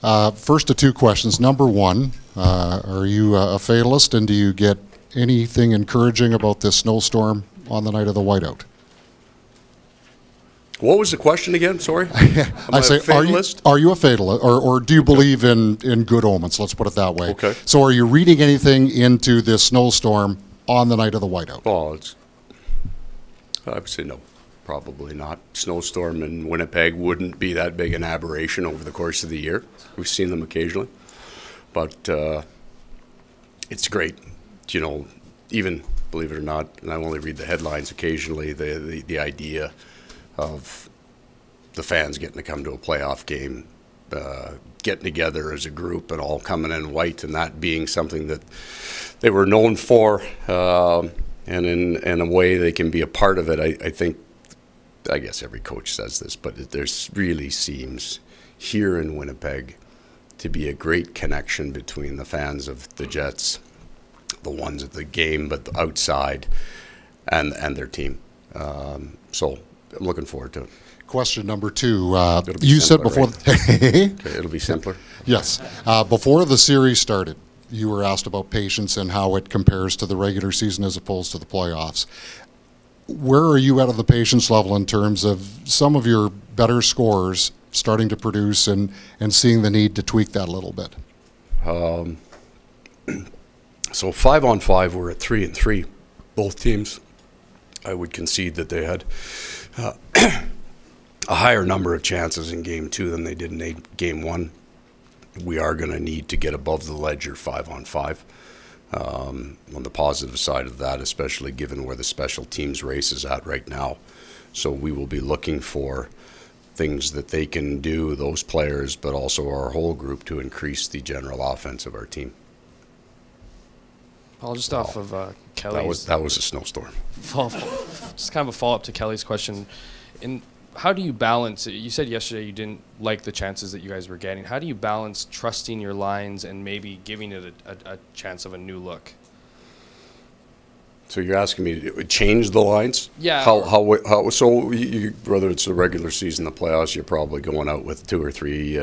First of two questions. Number one, are you a fatalist, and do you get anything encouraging about this snowstorm on the night of the whiteout? What was the question again? Sorry. I say, are you a fatalist, or do you believe in good omens? Let's put it that way. Okay. So are you reading anything into this snowstorm on the night of the whiteout? Well, I would say no, probably not. Snowstorm in Winnipeg wouldn't be that big an aberration over the course of the year. We've seen them occasionally, but it's great. You know, even, believe it or not, and I only read the headlines occasionally, the idea of the fans getting to come to a playoff game, getting together as a group and all coming in white, and that being something that they were known for, and in a way they can be a part of it. I guess every coach says this, but there really seems here in Winnipeg to be a great connection between the fans of the Jets, the ones at the game, but outside, and their team. So I'm looking forward to it. Question number two. You said before... Right? Okay, it'll be simpler. Yes. Before the series started, you were asked about patience and how it compares to the regular season as opposed to the playoffs. Where are you at of the patience level in terms of some of your better scorers starting to produce and seeing the need to tweak that a little bit? So 5-on-5, we're at 3-3, both teams. I would concede that they had a higher number of chances in Game 2 than they did in Game 1. We are going to need to get above the ledger 5-on-5. On the positive side of that, especially given where the special teams race is at right now. So we will be looking for things that they can do, those players, but also our whole group, to increase the general offense of our team. Paul, just off of Kelly's... That was a snowstorm. Just kind of a follow-up to Kelly's question. How do you balance, you said yesterday you didn't like the chances that you guys were getting. How do you balance trusting your lines and maybe giving it a chance of a new look? So you're asking me to change the lines? Yeah. How so whether it's the regular season, the playoffs, you're probably going out with 2 or 3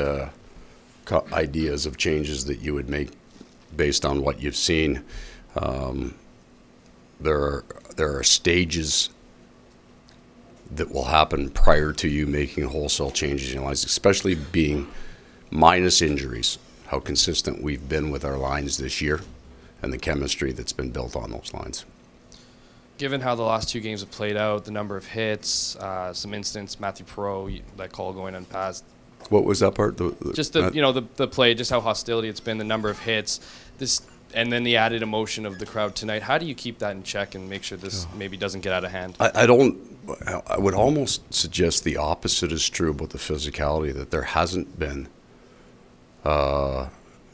ideas of changes that you would make based on what you've seen. There are stages that will happen prior to you making wholesale changes in your lines, especially being minus injuries, how consistent we've been with our lines this year and the chemistry that's been built on those lines. Given how the last 2 games have played out, the number of hits, some incidents, Matthew Perreault, that call going unpassed. What was that part? Just the play, just how hostility it's been, the number of hits, and then the added emotion of the crowd tonight. How do you keep that in check and make sure this maybe doesn't get out of hand? I would almost suggest the opposite is true about the physicality, that there hasn't been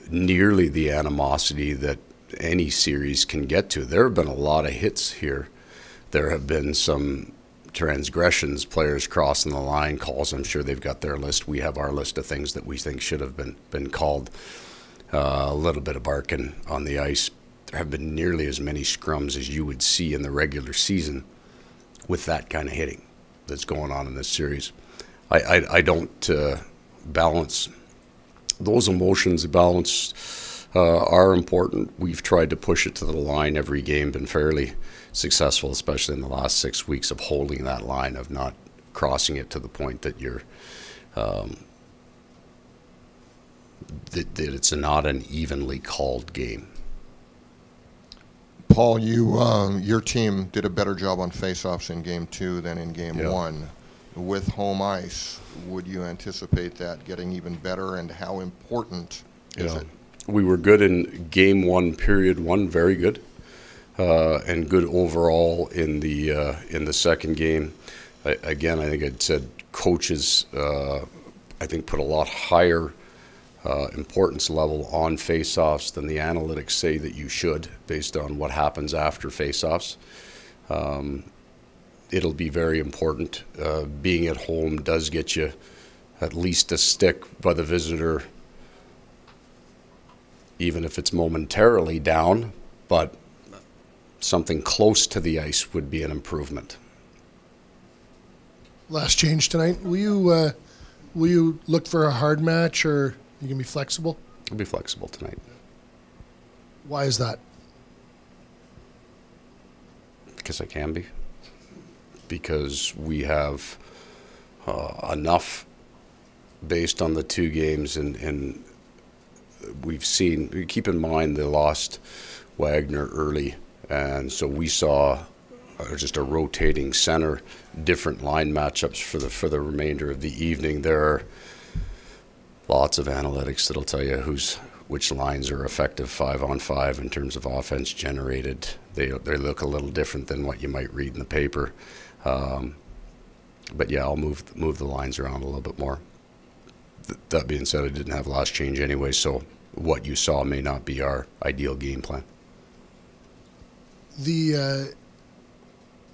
nearly the animosity that any series can get to. There have been a lot of hits here. There have been some transgressions, players crossing the line, calls. I'm sure they've got their list. We have our list of things that we think should have been called. A little bit of barking on the ice. There have been nearly as many scrums as you would see in the regular season with that kind of hitting that's going on in this series. I don't balance those emotions. Balance are important. We've tried to push it to the line every game, been fairly successful, especially in the last 6 weeks, of holding that line, of not crossing it to the point that you're that it's not an evenly called game. Paul, your team did a better job on faceoffs in Game 2 than in Game 1. With home ice, would you anticipate that getting even better, and how important is it? We were good in Game 1, Period 1, very good, and good overall in the second game. Again, I think I'd said coaches, I think, put a lot higher importance level on face-offs than the analytics say that you should, based on what happens after face-offs. It'll be very important. Being at home does get you at least a stick by the visitor, even if it's momentarily down, but something close to the ice would be an improvement. Last change tonight. Will you look for a hard match or You can be flexible? I'll be flexible tonight. Why is that? Because I can be. Because we have enough based on the two games, and we've seen, keep in mind they lost Wagner early, and so we saw just a rotating center, different line matchups for the remainder of the evening. There are lots of analytics that'll tell you which lines are effective 5-on-5 in terms of offense generated. They look a little different than what you might read in the paper. But yeah, I'll move the lines around a little bit more. That being said, I didn't have last change anyway, so what you saw may not be our ideal game plan.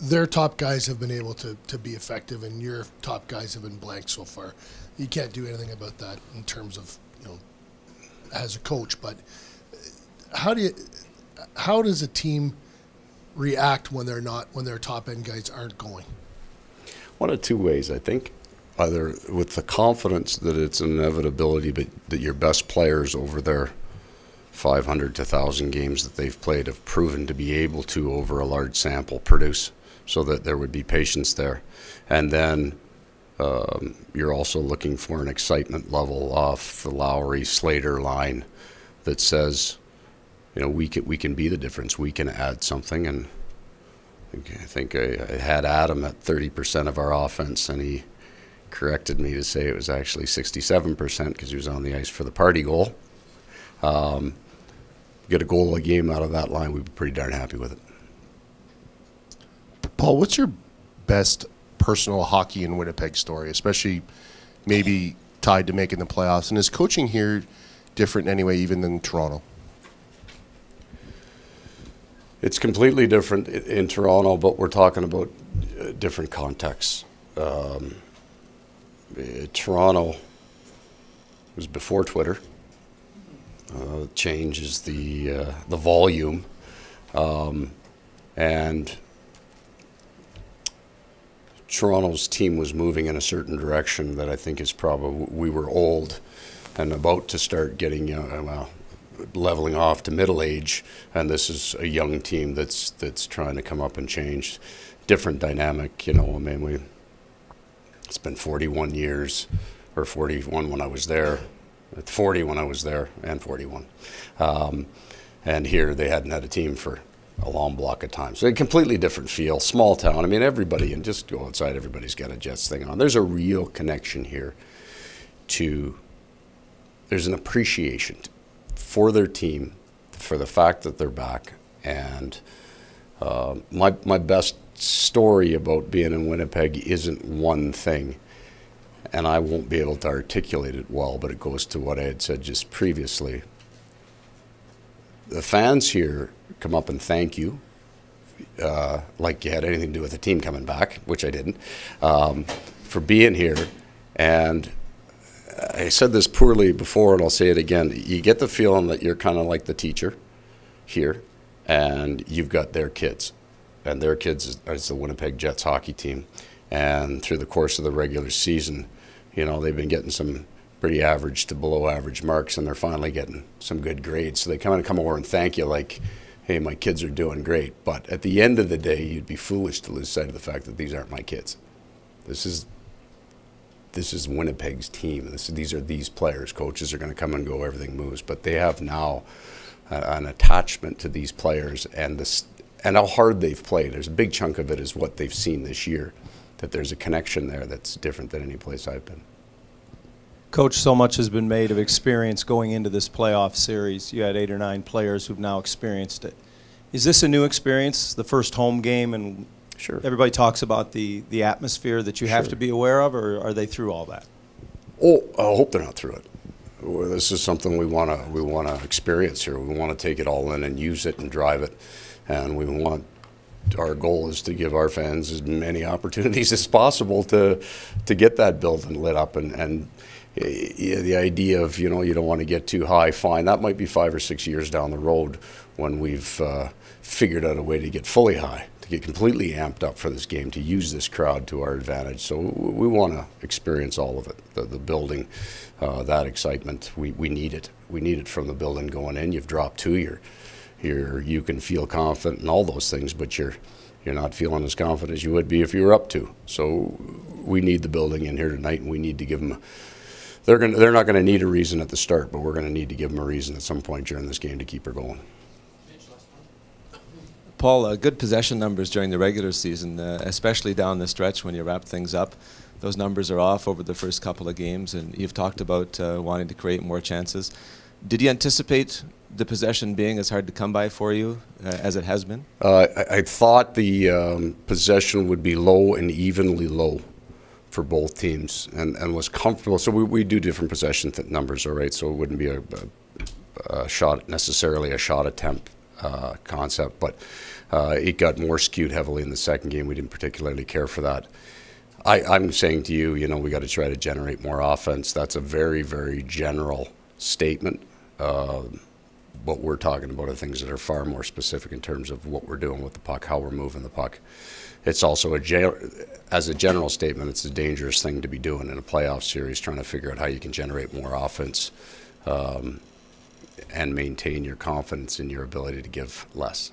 Their top guys have been able to be effective, and your top guys have been blank so far. You can't do anything about that in terms of, as a coach. But how does a team react when their top end guys aren't going? One of two ways, I think. Either with the confidence that it's an inevitability, but that your best players over their 500 to 1,000 games that they've played have proven to be able to, over a large sample, produce, so that there would be patience there. And then you're also looking for an excitement level off the Lowry Slater line that says, we can be the difference. We can add something. And I think I had Adam at 30% of our offense, and he corrected me to say it was actually 67% because he was on the ice for the party goal. Get a goal a game out of that line, we'd be pretty darn happy with it. Paul, what's your best personal hockey in Winnipeg story, especially maybe tied to making the playoffs? And is coaching here different anyway, even than Toronto? It's completely different in Toronto, but we're talking about different contexts. Toronto was before Twitter. Changes the volume, and Toronto's team was moving in a certain direction that I think is probably, we were old and about to start getting leveling off to middle age, and this is a young team that's trying to come up and change. Different dynamic, it's been 41 years, or 41 when I was there, 40 when I was there, and 41. And here they hadn't had a team for a long block of time. So a completely different feel, small town. Everybody, and just go outside, everybody's got a Jets thing on. There's a real connection here there's an appreciation for their team, for the fact that they're back. And my best story about being in Winnipeg isn't one thing, and I won't be able to articulate it well, but it goes to what I had said just previously. The fans here come up and thank you, like you had anything to do with the team coming back, which I didn't, for being here. And I said this poorly before, and I'll say it again. You get the feeling that you're kind of like the teacher here, and you've got their kids. And their kids is the Winnipeg Jets hockey team. And through the course of the regular season, they've been getting some pretty average to below average marks, and they're finally getting some good grades. So they come over and thank you like, hey, my kids are doing great. But at the end of the day, you'd be foolish to lose sight of the fact that these aren't my kids. This is Winnipeg's team. These are these players. Coaches are going to come and go, everything moves. But they have now an attachment to these players and how hard they've played. There's a big chunk of it is what they've seen this year, that there's a connection there that's different than any place I've been. Coach, so much has been made of experience going into this playoff series. You had 8 or 9 players who've now experienced it. Is this a new experience, the first home game? And sure, everybody talks about the atmosphere that you have to be aware of, or are they through all that? Oh, I hope they're not through it. Well, this is something we want to experience here. We want to take it all in and use it and drive it. And our goal is to give our fans as many opportunities as possible to get that building lit up. And the idea of, you don't want to get too high, fine. That might be 5 or 6 years down the road when we've figured out a way to get fully high, to get completely amped up for this game, to use this crowd to our advantage. So we want to experience all of it. The building, that excitement, we need it. We need it from the building going in. You've dropped 2. You can feel confident and all those things, but you're not feeling as confident as you would be if you were up 2. So we need the building in here tonight, and we need to give them. They're not going to need a reason at the start, but we're going to need to give them a reason at some point during this game to keep her going. Paul, good possession numbers during the regular season, especially down the stretch when you wrap things up. Those numbers are off over the first couple of games, and you've talked about wanting to create more chances. Did you anticipate the possession being as hard to come by for you as it has been? I thought the possession would be low and evenly low for both teams, and was comfortable. So we do different possession numbers, all right? So it wouldn't be a shot, necessarily a shot attempt concept, but it got more skewed heavily in the second game. We didn't particularly care for that. I'm saying to you, we got to try to generate more offense. That's a very, very general statement. What we're talking about are things that are far more specific in terms of what we're doing with the puck, how we're moving the puck. It's also as a general statement, it's a dangerous thing to be doing in a playoff series, trying to figure out how you can generate more offense and maintain your confidence in your ability to give less.